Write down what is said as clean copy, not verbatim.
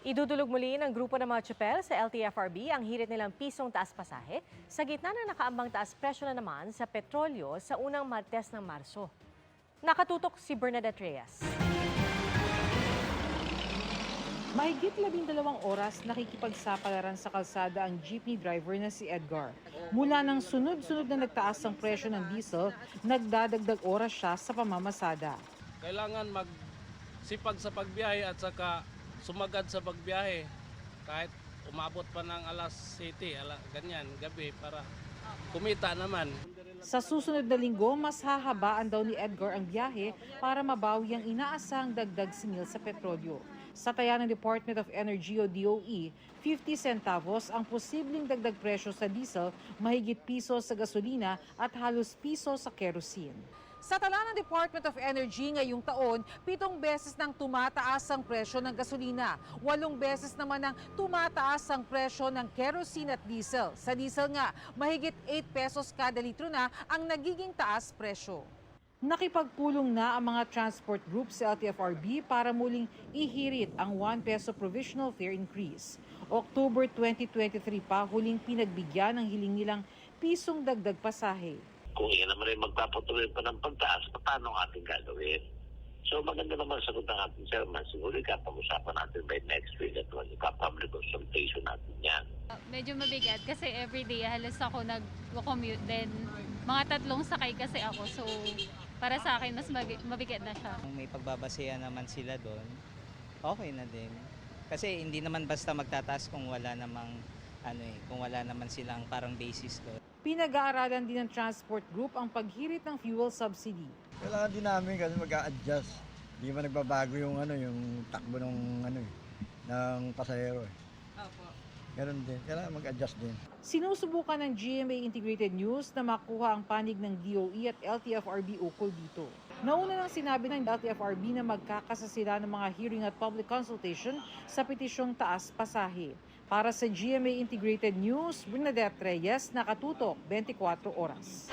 Idudulog muli ng grupo ng mga tsyupel sa LTFRB ang hirit nilang pisong taas pasahe sa gitna ng nakaambang taas presyo na naman sa petrolyo sa unang Martes ng Marso. Nakatutok si Bernadette Reyes. Mahigit 12 oras nakikipagsapalaran sa kalsada ang jeepney driver na si Edgar. Mula nang sunod-sunod na nagtaas ang presyo ng diesel, nagdadagdag oras siya sa pamamasada. Kailangan magsipag sa pagbiyahe at saka sumagad sa pagbiyahe kahit umabot pa ng alas 7, ganyan, gabi para kumita naman. Sa susunod na linggo, mas hahabaan daw ni Edgar ang biyahe para mabawi ang inaasahang dagdag singil sa petrolyo. Sa taya ng Department of Energy o DOE, 50 centavos ang posibleng dagdag presyo sa diesel, mahigit piso sa gasolina at halos piso sa kerosene. Sa tala ng Department of Energy ngayong taon, 7 beses nang tumataas ang presyo ng gasolina. 8 beses naman nang tumataas ang presyo ng kerosene at diesel. Sa diesel nga, mahigit 8 pesos kada litro na ang nagiging taas presyo. Nakipagpulong na ang mga transport groups sa LTFRB para muling ihirit ang 1 peso provisional fare increase. October 2023 pa huling pinagbigyan ng hiling nilang pisong dagdag pasahe. Kung yan naman ay magpapatuloy pa ng pagtaas, paano ang ating gagawin? So maganda naman sagot ng ating chairman. Siguro ikapag-usapan natin by next week at ika-public consultation natin yan. Medyo mabigat kasi everyday halos ako nag-commute then mga 3 sakay kasi ako. So para sa akin mas mabigat na siya. Kung may pagbabasehan naman sila doon, okay na din. Kasi hindi naman basta magtataas kung wala namang kung wala naman silang parang basis doon. Pinag-aaralan din ng transport group ang paghirit ng fuel subsidy. Kailangan din namin kasi mag-a-adjust. Hindi ba nagbabago yung yung takbo ng pasahero. Opo. Ganun din. Kailangan mag-adjust din. Sinusubukan ng GMA Integrated News na makuha ang panig ng DOE at LTFRB ukol dito. Nauna nang sinabi ng LTFRB na magkakasa sila ng mga hearing at public consultation sa petisyong taas pasahe. Para sa GMA Integrated News, Bernadette Reyes, nakatutok 24 oras.